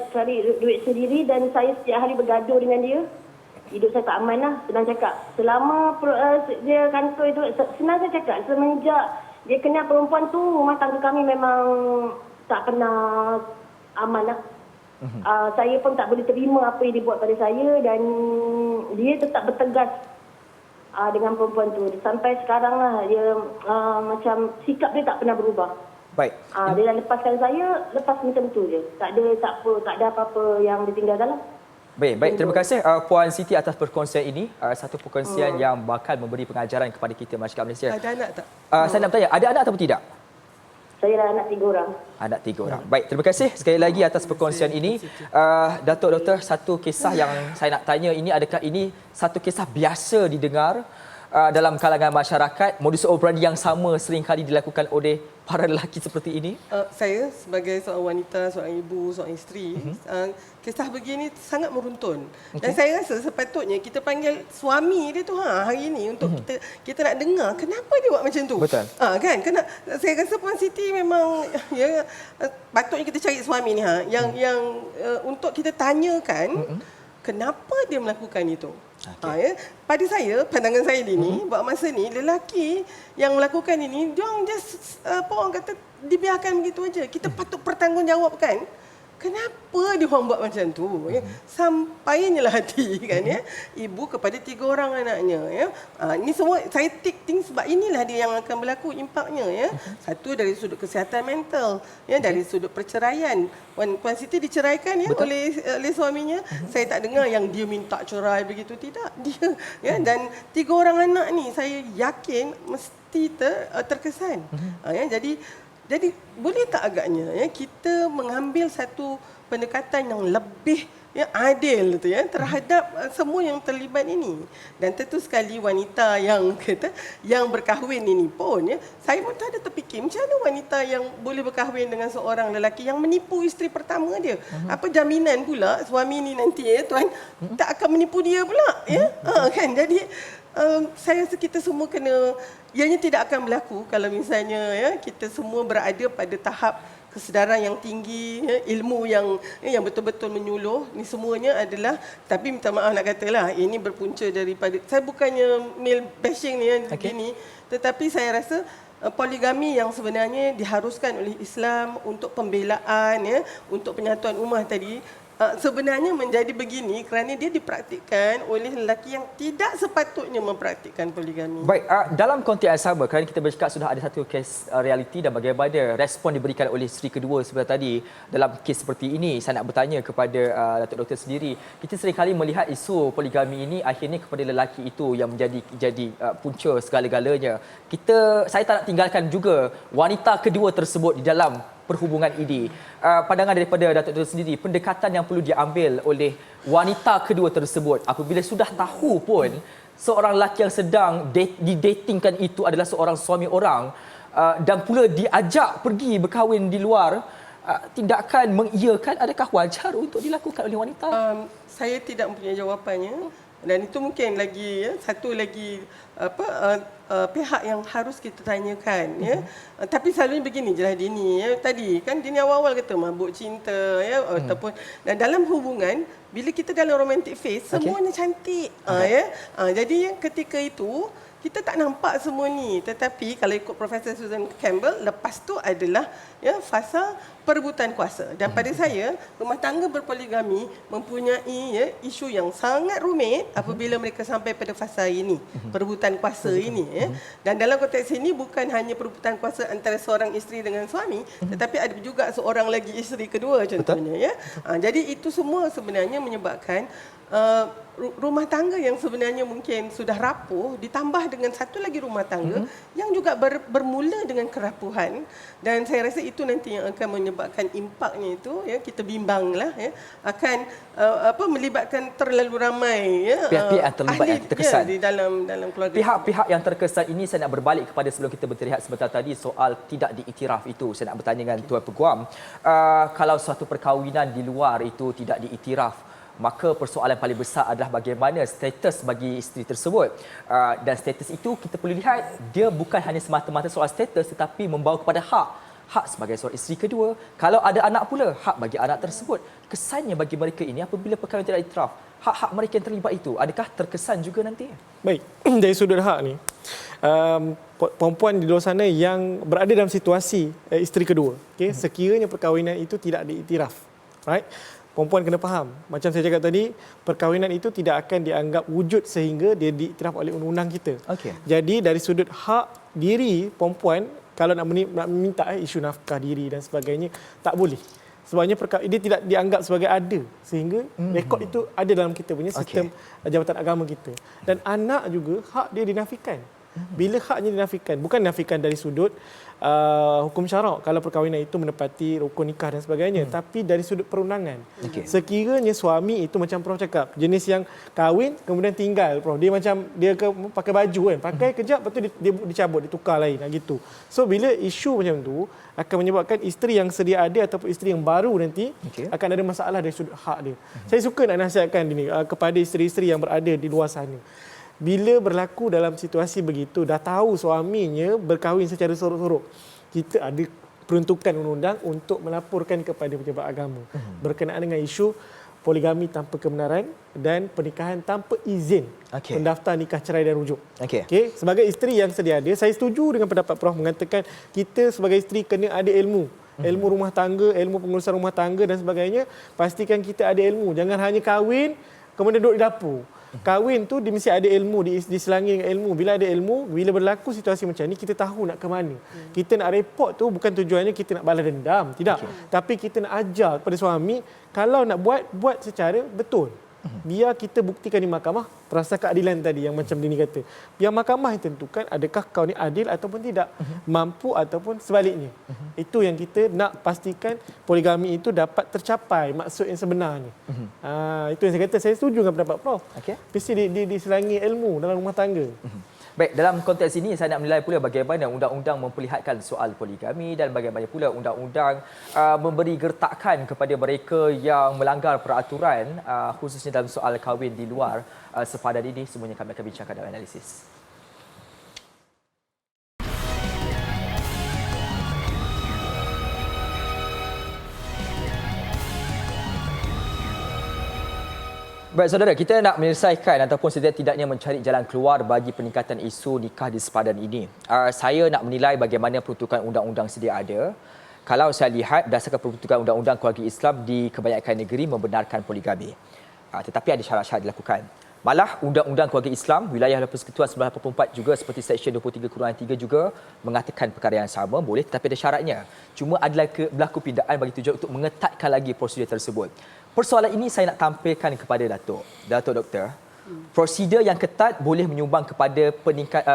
cari duit sendiri dan saya setiap hari bergaduh dengan dia. Hidup saya tak aman lah, senang cakap. Selama dia kantoi tu, senang saya cakap, semenjak dia kenal perempuan tu, rumah tangga kami memang tak pernah aman lah. Saya pun tak boleh terima apa yang dia buat pada saya dan dia tetap bertegas dengan perempuan tu. Sampai sekarang lah dia macam sikap dia tak pernah berubah. Baik. Dia dah lepaskan saya, lepas macam tu je. Tak ada apa-apa yang ditinggalkan lah. Baik. Terima kasih Puan Siti atas perkongsian ini. Satu perkongsian yang bakal memberi pengajaran kepada kita masyarakat Malaysia. Ada anak tak? Saya nak bertanya, ada anak ataupun tidak? Saya dah anak 3 orang. Anak 3 orang. Baik, terima kasih sekali lagi atas perkongsian ini. Datuk Doktor, satu kisah yang saya nak tanya ini, adakah ini satu kisah biasa didengar dalam kalangan masyarakat? Modus operandi yang sama seringkali dilakukan oleh para lelaki seperti ini? Saya sebagai seorang wanita, seorang ibu, seorang isteri, kisah begini sangat meruntun. Dan saya rasa sepatutnya kita panggil suami dia tu hari ini untuk kita nak dengar kenapa dia buat macam tu. Betul. Kan? Saya rasa Puan Siti memang patutnya kita cari suami ni yang untuk kita tanyakan kenapa dia melakukan itu. Pada saya, pandangan saya ini, buat masa ni lelaki yang melakukan ini, dia orang just orang kata dibiarkan begitu aja. Kita patut bertanggungjawabkan kenapa dia orang buat macam tu. Sampainya lah hati kan ibu kepada 3 orang anaknya ini semua saya ting sebab inilah dia yang akan berlaku impaknya Satu dari sudut kesihatan mental dari sudut perceraian. Puan Siti diceraikan oleh suaminya. Saya tak dengar yang dia minta cerai begitu, tidak. Dia dan 3 orang anak ni saya yakin mesti terkesan. Jadi boleh tak agaknya kita mengambil satu pendekatan yang lebih adil terhadap semua yang terlibat ini. Dan tentu sekali wanita yang berkahwin ini pun saya pun tak ada terfikir macam mana wanita yang boleh berkahwin dengan seorang lelaki yang menipu isteri pertama dia. Apa jaminan pula suami ni nanti tuan tak akan menipu dia pula kan. Jadi saya rasa kita semua kena, ianya tidak akan berlaku kalau misalnya kita semua berada pada tahap kesedaran yang tinggi, ilmu yang betul-betul menyuluh. Ini semuanya adalah, tapi minta maaf nak katalah, ini berpunca daripada, saya bukannya male bashing ni begini, tetapi saya rasa poligami yang sebenarnya diharuskan oleh Islam untuk pembelaan, untuk penyatuan ummah tadi, sebenarnya menjadi begini kerana dia dipraktikkan oleh lelaki yang tidak sepatutnya mempraktikkan poligami. Baik, dalam konteks yang sama, kerana kita bercakap sudah ada satu kes realiti dan bagaimana respon diberikan oleh isteri kedua sebentar tadi dalam kes seperti ini, saya nak bertanya kepada Datuk Doktor sendiri. Kita seringkali melihat isu poligami ini akhirnya kepada lelaki itu yang menjadi punca segala-galanya. Saya tak nak tinggalkan juga wanita kedua tersebut di dalam perhubungan ini. Pandangan daripada Datuk Doktor sendiri, pendekatan yang perlu diambil oleh wanita kedua tersebut apabila sudah tahu pun seorang lelaki yang sedang didatingkan itu adalah seorang suami orang dan pula diajak pergi berkahwin di luar, tindakan mengiyakan adakah wajar untuk dilakukan oleh wanita? Saya tidak mempunyai jawapannya. Dan itu mungkin lagi satu lagi pihak yang harus kita tanyakan tapi selalunya begini jelah Dini tadi kan Dini awal-awal kata mabuk cinta ataupun dan dalam hubungan bila kita dalam romantic phase semuanya cantik jadi ketika itu kita tak nampak semua ni, tetapi kalau ikut Profesor Susan Campbell, lepas tu adalah fasa perebutan kuasa. Dan pada saya, rumah tangga berpoligami mempunyai isu yang sangat rumit apabila mereka sampai pada fasa ini, perebutan kuasa ini. Dan dalam konteks ini bukan hanya perebutan kuasa antara seorang isteri dengan suami, tetapi ada juga seorang lagi isteri kedua contohnya. Jadi itu semua sebenarnya menyebabkan rumah tangga yang sebenarnya mungkin sudah rapuh ditambah dengan satu lagi rumah tangga yang juga bermula dengan kerapuhan, dan saya rasa itu nanti yang akan menyebabkan impaknya itu kita bimbanglah akan melibatkan terlalu ramai pihak-pihak yang terlibat yang terkesan di dalam keluarga. Pihak-pihak yang terkesan ini saya nak berbalik kepada sebelum kita berteriak sebentar tadi soal tidak diiktiraf itu. Saya nak bertanya dengan Tuan Peguam, kalau suatu perkahwinan di luar itu tidak diiktiraf, maka persoalan paling besar adalah bagaimana status bagi isteri tersebut. Dan status itu kita perlu lihat dia bukan hanya semata-mata soal status tetapi membawa kepada hak sebagai seorang isteri kedua. Kalau ada anak pula, hak bagi anak tersebut. Kesannya bagi mereka ini apabila perkahwinan tidak iktiraf, hak-hak mereka yang terlibat itu adakah terkesan juga nanti? Baik, dari sudut hak ni, perempuan di luar sana yang berada dalam situasi isteri kedua, sekiranya perkahwinan itu tidak diiktiraf, right? Perempuan kena faham, macam saya cakap tadi, perkahwinan itu tidak akan dianggap wujud sehingga dia diiktiraf oleh undang-undang kita. Jadi dari sudut hak diri perempuan, kalau nak meminta isu nafkah diri dan sebagainya, tak boleh. Sebabnya dia tidak dianggap sebagai ada, sehingga rekod itu ada dalam kita punya sistem jabatan agama kita. Dan anak juga hak dia dinafikan. Bila haknya dinafikan, bukan dinafikan dari sudut hukum syarak kalau perkahwinan itu menepati rukun nikah dan sebagainya, tapi dari sudut perundangan. Sekiranya suami itu macam Prof cakap, jenis yang kahwin kemudian tinggal, Prof, dia macam dia pakai baju kan, pakai kejap lepas tu dia dicabut, ditukar lain gitu. So bila isu macam tu akan menyebabkan isteri yang sedia ada ataupun isteri yang baru nanti akan ada masalah dari sudut hak dia. Saya suka nak nasihatkan ini kepada isteri-isteri yang berada di luar sana. Bila berlaku dalam situasi begitu, dah tahu suaminya berkahwin secara sorok-sorok, kita ada peruntukan undang-undang untuk melaporkan kepada pejabat agama berkenaan dengan isu poligami tanpa kebenaran dan pernikahan tanpa izin pendaftar nikah cerai dan rujuk. Sebagai isteri yang sedia ada, saya setuju dengan pendapat Prof mengatakan kita sebagai isteri kena ada ilmu rumah tangga, ilmu pengurusan rumah tangga dan sebagainya. Pastikan kita ada ilmu, jangan hanya kahwin kemudian duduk di dapur. Kahwin tu dia mesti ada ilmu, diselangi dengan ilmu. Bila ada ilmu, bila berlaku situasi macam ni, kita tahu nak ke mana. Kita nak report tu bukan tujuannya kita nak balas dendam, tidak. Tapi kita nak ajar kepada suami, kalau nak buat secara betul. Biar kita buktikan di mahkamah perasaan keadilan tadi yang macam Dini kata. Biar mahkamah yang tentukan adakah kau ni adil ataupun tidak, mampu ataupun sebaliknya. Itu yang kita nak pastikan poligami itu dapat tercapai maksud yang sebenarnya. Itu yang saya kata, saya setuju dengan pendapat Prof. Mesti diselangi ilmu dalam rumah tangga. Baik, dalam konteks ini saya nak menilai pula bagaimana undang-undang memperlihatkan soal poligami dan bagaimana pula undang-undang memberi gertakan kepada mereka yang melanggar peraturan khususnya dalam soal kahwin di luar sepadan ini. Semuanya kami akan bincangkan dalam analisis. Baik saudara, kita nak menyelesaikan ataupun setidak-tidaknya mencari jalan keluar bagi peningkatan isu nikah di sepadan ini. Saya nak menilai bagaimana peruntukan undang-undang sedia ada. Kalau saya lihat berdasarkan peruntukan undang-undang keluarga Islam di kebanyakan negeri membenarkan poligami. Tetapi ada syarat-syarat dilakukan. Malah undang-undang keluarga Islam wilayah Persekutuan 1984 juga seperti Seksyen 23-3 juga mengatakan perkara yang sama, boleh tetapi ada syaratnya. Cuma adalah berlaku pindaan bagi tujuan untuk mengetatkan lagi prosedur tersebut. Persoalan ini saya nak tampilkan kepada Datuk Doktor. Prosedur yang ketat boleh menyumbang kepada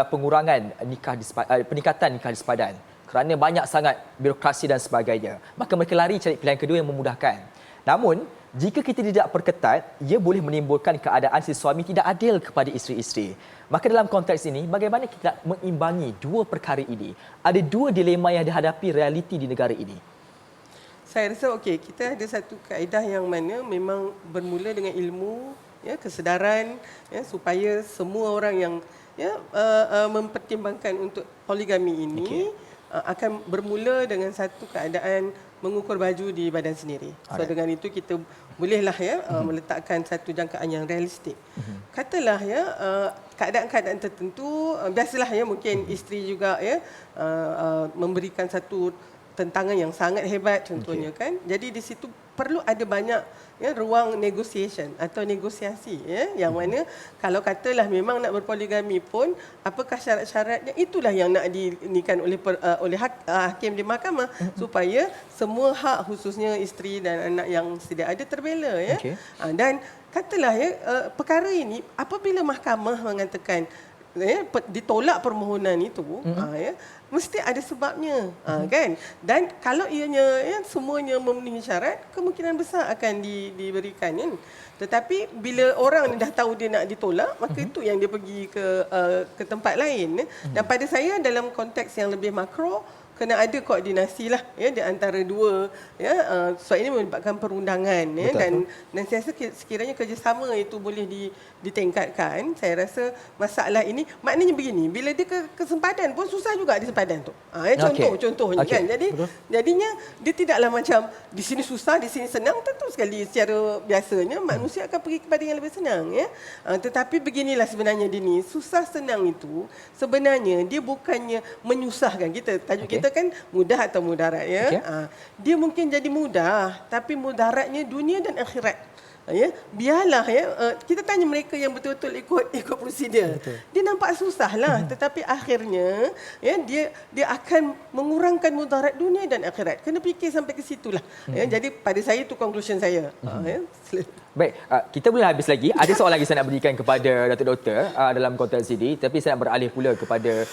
pengurangan peningkatan nikah di sepadan. Kerana banyak sangat birokrasi dan sebagainya. Maka mereka lari cari pilihan kedua yang memudahkan. Namun, jika kita tidak perketat, ia boleh menimbulkan keadaan si suami tidak adil kepada isteri-isteri. Maka dalam konteks ini, bagaimana kita mengimbangi dua perkara ini? Ada dua dilema yang dihadapi realiti di negara ini. Saya rasa kita ada satu kaedah yang mana memang bermula dengan ilmu, kesedaran, supaya semua orang yang mempertimbangkan untuk poligami ini akan bermula dengan satu keadaan mengukur baju di badan sendiri. So dengan itu kita bolehlah meletakkan satu jangkaan yang realistik. Katalah keadaan-keadaan tertentu, biasalah mungkin isteri juga memberikan satu tentangan yang sangat hebat contohnya kan. Jadi di situ perlu ada banyak ruang negotiation atau negosiasi yang mana kalau katalah memang nak berpoligami pun apakah syarat-syaratnya, itulah yang nak dinikan oleh hakim di mahkamah supaya semua hak khususnya isteri dan anak yang sedia ada terbela dan katalah perkara ini apabila mahkamah mengatakan ditolak permohonan itu mesti ada sebabnya kan, dan kalau ianya semuanya memenuhi syarat kemungkinan besar akan diberikan kan. Tetapi bila orang dah tahu dia nak ditolak, maka itu yang dia pergi ke tempat lain dan pada saya dalam konteks yang lebih makro, kena ada koordinasi lah ya di antara dua ya sebab ini melibatkan perundangan ya dan saya rasa sekiranya kerjasama itu boleh ditingkatkan, saya rasa masalah ini maknanya begini, bila dia kesempadan pun susah juga di sempadan tu. Contohnya kan. Jadinya dia tidaklah macam di sini susah, di sini senang, tentu sekali secara biasanya manusia akan pergi kepada yang lebih senang ya. Tetapi beginilah sebenarnya Dini, susah senang itu sebenarnya dia bukannya menyusahkan kita. Tajuk kita kan mudah atau mudarat ya. Dia mungkin jadi mudah tapi mudaratnya dunia dan akhirat. Ya, biarlah ya kita tanya mereka yang betul-betul ikut prosedur. Dia nampak susahlah tetapi akhirnya ya dia akan mengurangkan mudarat dunia dan akhirat. Kena fikir sampai ke situlah. Ya, jadi pada saya itu conclusion saya. Ya. Baik, kita boleh habis lagi. Ada soalan lagi saya nak berikan kepada Datuk Doktor dalam konteks ini, tapi saya nak beralih pula kepada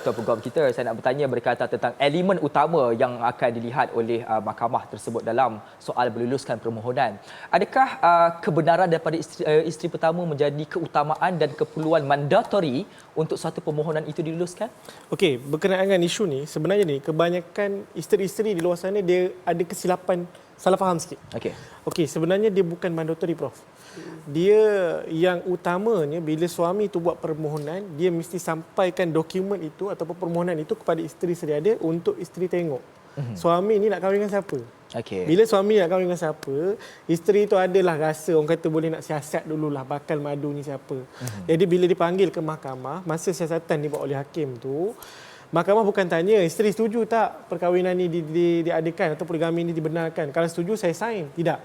Tuan Peguam kita. Saya nak bertanya berkaitan tentang elemen utama yang akan dilihat oleh mahkamah tersebut dalam soal berluluskan permohonan. Adakah kebenaran daripada isteri pertama menjadi keutamaan dan keperluan mandatori untuk satu permohonan itu diluluskan? Okey, berkenaan dengan isu ni, sebenarnya ni kebanyakan isteri-isteri di luar sana dia ada kesilapan, salah faham sikit. Okey, sebenarnya dia bukan mandatori, Prof. Dia yang utamanya bila suami itu buat permohonan, dia mesti sampaikan dokumen itu ataupun permohonan itu kepada isteri sedia ada untuk isteri tengok. Suami ni nak kahwin dengan siapa? Bila suami nak kahwin dengan siapa, isteri itu adalah rasa orang kata boleh nak siasat dululah bakal madu ni siapa. Jadi bila dipanggil ke mahkamah, masa siasatan dibuat oleh hakim tu, mahkamah bukan tanya isteri setuju tak perkahwinan ni diadakan atau poligami ni dibenarkan. Kalau setuju saya sign. Tidak.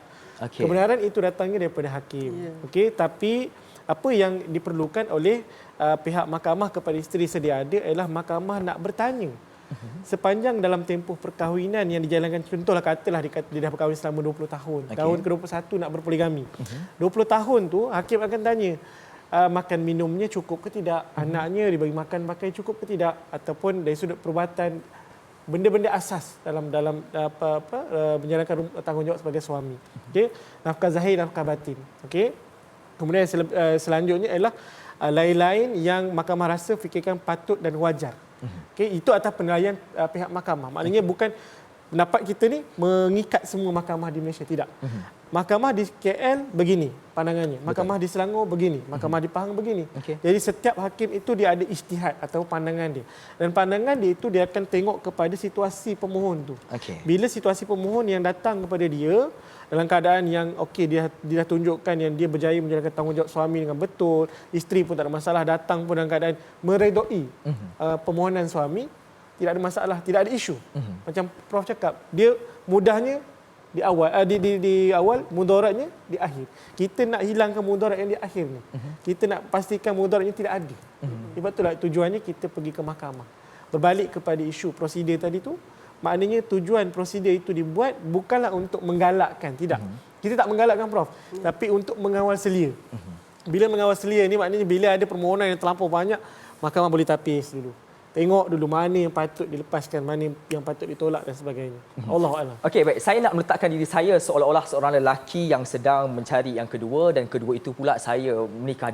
Kebenaran itu datangnya daripada hakim. Okey, tapi apa yang diperlukan oleh pihak mahkamah kepada isteri sedia ada ialah mahkamah nak bertanya. Sepanjang dalam tempoh perkahwinan yang dijalankan, contohlah katalah dia dah berkahwin selama 20 tahun. Tahun ke-21 nak berpoligami. 20 tahun tu hakim akan tanya makan minumnya cukup ke tidak, anaknya dibagi makan pakai cukup ke tidak, ataupun dari sudut perubatan benda-benda asas dalam menjalankan tanggungjawab sebagai suami. Okey, nafkah zahir, nafkah batin. Okey. Kemudian selanjutnya ialah lain-lain yang mahkamah rasa fikirkan patut dan wajar. Okey, itu atas penilaian pihak mahkamah. Maknanya bukan pendapat kita ni mengikat semua mahkamah di Malaysia, tidak. Mahkamah di KL begini pandangannya, mahkamah di Selangor begini, mahkamah di Pahang begini. Jadi setiap hakim itu dia ada ijtihad atau pandangan dia. Dan pandangan dia itu dia akan tengok kepada situasi pemohon tu. Bila situasi pemohon yang datang kepada dia dalam keadaan yang okey, dia dah tunjukkan yang dia berjaya menjalankan tanggungjawab suami dengan betul, isteri pun tak ada masalah, datang pun dalam keadaan meredoi permohonan suami, tidak ada masalah, tidak ada isu. Macam Prof cakap, dia mudahnya di awal, di awal, mudaratnya di akhir. Kita nak hilangkan mudarat yang di akhir ni. Kita nak pastikan mudaratnya tidak ada. Sebab itulah tujuannya kita pergi ke mahkamah. Berbalik kepada isu prosedur tadi tu, maknanya tujuan prosedur itu dibuat bukanlah untuk menggalakkan, tidak. Kita tak menggalakkan, Prof, tapi untuk mengawal selia. Bila mengawal selia ni maknanya bila ada permohonan yang terlampau banyak, mahkamah boleh tapis dulu. Tengok dulu mana yang patut dilepaskan, mana yang patut ditolak dan sebagainya. Allahuakbar. Okey, baik. Saya nak meletakkan diri saya seolah-olah seorang lelaki yang sedang mencari yang kedua, dan kedua itu pula saya menikah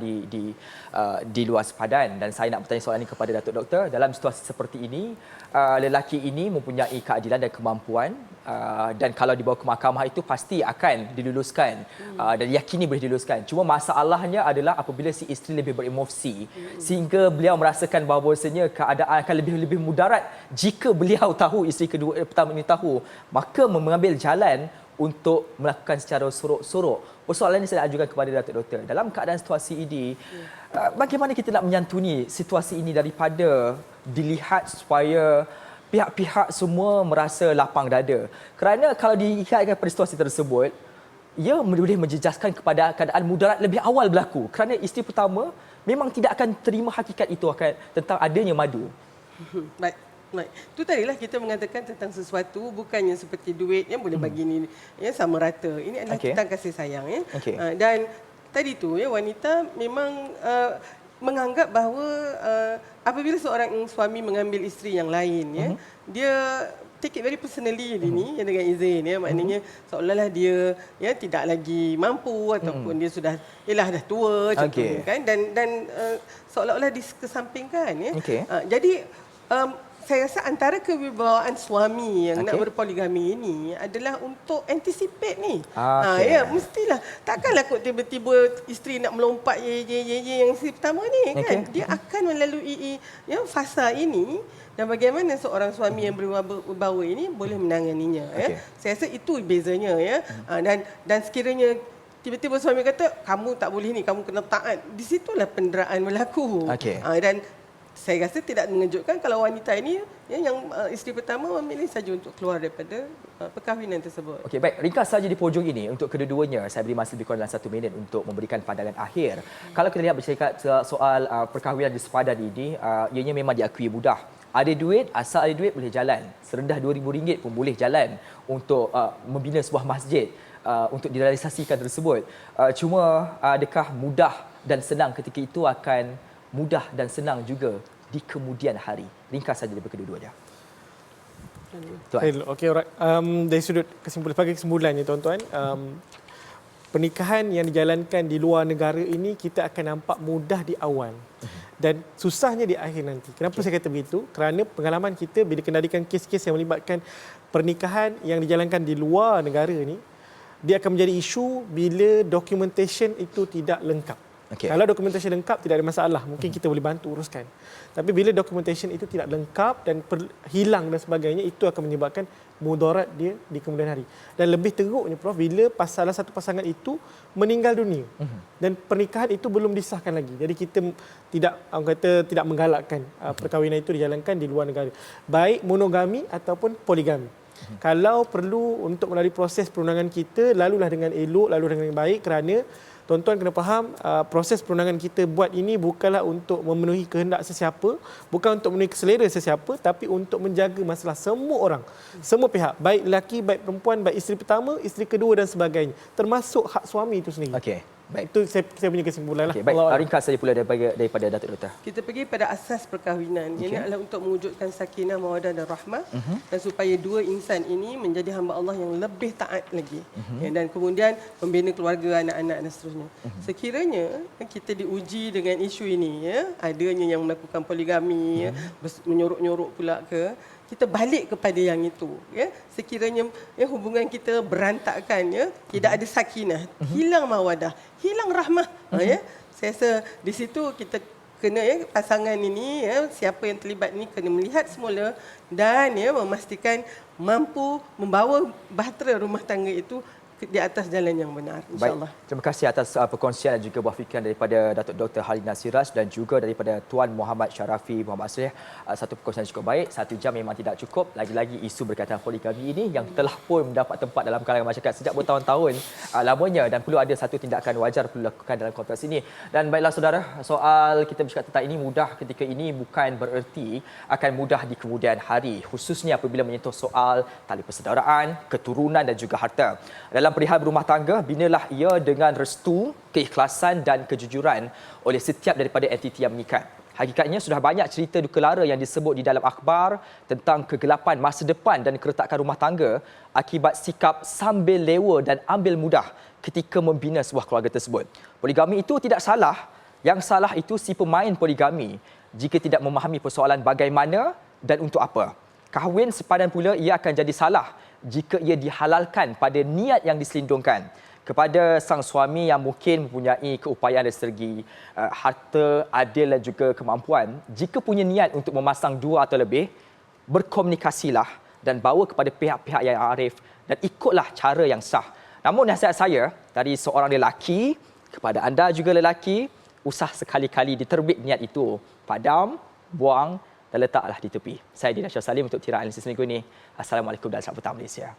di luar sempadan, dan saya nak bertanya soalan ini kepada Datuk Doktor. Dalam situasi seperti ini, lelaki ini mempunyai keadilan dan kemampuan, dan kalau dibawa ke mahkamah itu pasti akan diluluskan dan yakini boleh diluluskan. Cuma masalahnya adalah apabila si isteri lebih beremosi sehingga beliau merasakan bahawasanya keadaan akan lebih mudarat jika beliau tahu, isteri kedua pertama ini tahu, maka mengambil jalan untuk melakukan secara sorok-sorok. Persoalan ini saya nak ajukan kepada Datuk Doktor. Dalam keadaan situasi ini, bagaimana kita nak menyantuni situasi ini daripada dilihat supaya pihak-pihak semua merasa lapang dada? Kerana kalau diikatkan pada situasi tersebut, ia boleh menjejaskan kepada keadaan mudarat lebih awal berlaku. Kerana isteri pertama memang tidak akan terima hakikat itu akan tentang adanya madu. Baik. Itu tadilah kita mengatakan tentang sesuatu bukannya seperti duit yang boleh bagi ni ya sama rata. Ini adalah tentang kasih sayang ya. Dan tadi tu ya, wanita memang menganggap bahawa apabila seorang suami mengambil isteri yang lain ya, dia take it very personally ini yang dengan izin ya, maknanya seolah-olah dia ya tidak lagi mampu ataupun dia sudah dah tua contohnya kan, dan seolah-olah dikesampingkan ya. Jadi Saya rasa antara kewibawaan suami yang nak Okey. berpoligami ini adalah untuk anticipate ni. Okey. Ya, mestilah. Takkanlah kok tiba-tiba isteri nak melompat ye yang isteri pertama ni kan. Okey. Dia akan melalui fasa ini dan bagaimana seorang suami yang berwibawa ini boleh menanganinya. Okey. Saya rasa itu bezanya ya. Dan sekiranya tiba-tiba suami kata kamu tak boleh ni, kamu kena taat. Di situlah penderaan berlaku. Okey. Dan saya rasa tidak mengejutkan kalau wanita ini yang isteri pertama memilih saja untuk keluar daripada perkahwinan tersebut. Okey, baik. Ringkas saja di pojok ini untuk kedua-duanya. Saya beri masa lebih kurang dalam 1 minit untuk memberikan pandangan akhir. Kalau kita lihat bercakap soal perkahwinan di sepadan ini, ianya memang diakui mudah. Ada duit, asal ada duit boleh jalan. Serendah RM2,000 pun boleh jalan untuk membina sebuah masjid untuk direalisasikan tersebut. Cuma adakah mudah dan senang ketika itu akan mudah dan senang juga di kemudian hari? Ringkas saja daripada kedua-duanya. Tuan. Okey, alright. Dari sudut kesimpulannya tuan-tuan, pernikahan yang dijalankan di luar negara ini kita akan nampak mudah di awal dan susahnya di akhir nanti. Kenapa saya kata begitu? Kerana pengalaman kita bila kendalikan kes-kes yang melibatkan pernikahan yang dijalankan di luar negara ni, dia akan menjadi isu bila documentation itu tidak lengkap. Okey. Kalau dokumentasi lengkap tidak ada masalah, mungkin kita boleh bantu uruskan. Tapi bila dokumentasi itu tidak lengkap dan hilang dan sebagainya, itu akan menyebabkan mudarat dia di kemudian hari. Dan lebih teruknya Prof, bila salah satu pasangan itu meninggal dunia dan pernikahan itu belum disahkan lagi. Jadi kita tidak menggalakkan perkahwinan itu dijalankan di luar negara. Baik monogami ataupun poligami. Kalau perlu untuk melalui proses perundangan kita, lalulah dengan elok, lalulah dengan baik, kerana tuan-tuan kena faham, proses perundangan kita buat ini bukanlah untuk memenuhi kehendak sesiapa, bukan untuk memenuhi selera sesiapa, tapi untuk menjaga masalah semua orang, semua pihak, baik lelaki, baik perempuan, baik isteri pertama, isteri kedua dan sebagainya, termasuk hak suami itu sendiri. Okey. Baik. Itu saya punya kesimpulan lah. Okey, baik. Ringkas saja pula daripada Datuk Doktor. Kita pergi pada asas perkahwinan. Ini adalah untuk mewujudkan sakinah, mawaddah dan rahmah dan supaya dua insan ini menjadi hamba Allah yang lebih taat lagi. Dan kemudian membina keluarga, anak-anak dan seterusnya. Sekiranya kita diuji dengan isu ini, adanya yang melakukan poligami, menyorok-nyorok pula kita balik kepada yang itu. Sekiranya hubungan kita berantakan, tidak ada sakinah, hilang mawadah, hilang rahmah. Saya rasa di situ kita kena pasangan ini, siapa yang terlibat ini kena melihat semula dan memastikan mampu membawa bahtera rumah tangga itu di atas jalan yang benar, insya-Allah. Baik. Terima kasih atas perkongsian dan juga buah fikiran daripada Datuk Dr. Halina Siraj dan juga daripada Tuan Muhammad Syarafi Muhammad Asrih. Satu perkongsian cukup baik. 1 jam memang tidak cukup. Lagi-lagi isu berkaitan poligami ini yang telah pun mendapat tempat dalam kalangan masyarakat sejak bertahun-tahun lamanya dan perlu ada satu tindakan wajar perlu dilakukan dalam konteks ini. Dan baiklah saudara, soal kita bercakap tentang ini mudah ketika ini bukan bererti akan mudah di kemudian hari, khususnya apabila menyentuh soal tali persaudaraan, keturunan dan juga harta. Dalam perihal berumah tangga, binalah ia dengan restu, keikhlasan dan kejujuran oleh setiap daripada entiti yang mengikat. Hakikatnya sudah banyak cerita duka lara yang disebut di dalam akhbar tentang kegelapan masa depan dan keretakan rumah tangga akibat sikap sambil lewa dan ambil mudah ketika membina sebuah keluarga tersebut. Poligami itu tidak salah, yang salah itu si pemain poligami jika tidak memahami persoalan bagaimana dan untuk apa. Kahwin sepadan pula ia akan jadi salah jika ia dihalalkan pada niat yang diselindungkan. Kepada sang suami yang mungkin mempunyai keupayaan dari segi harta, adil dan juga kemampuan, jika punya niat untuk memasang 2 atau lebih, berkomunikasilah dan bawa kepada pihak-pihak yang arif dan ikutlah cara yang sah. Namun nasihat saya dari seorang lelaki kepada anda juga lelaki, usah sekali-kali diterbit niat itu, padam, buang dan letaklah di tepi. Saya Dina Syah Salim untuk Tirai Analisis minggu ini. Assalamualaikum dan selamat petang Malaysia.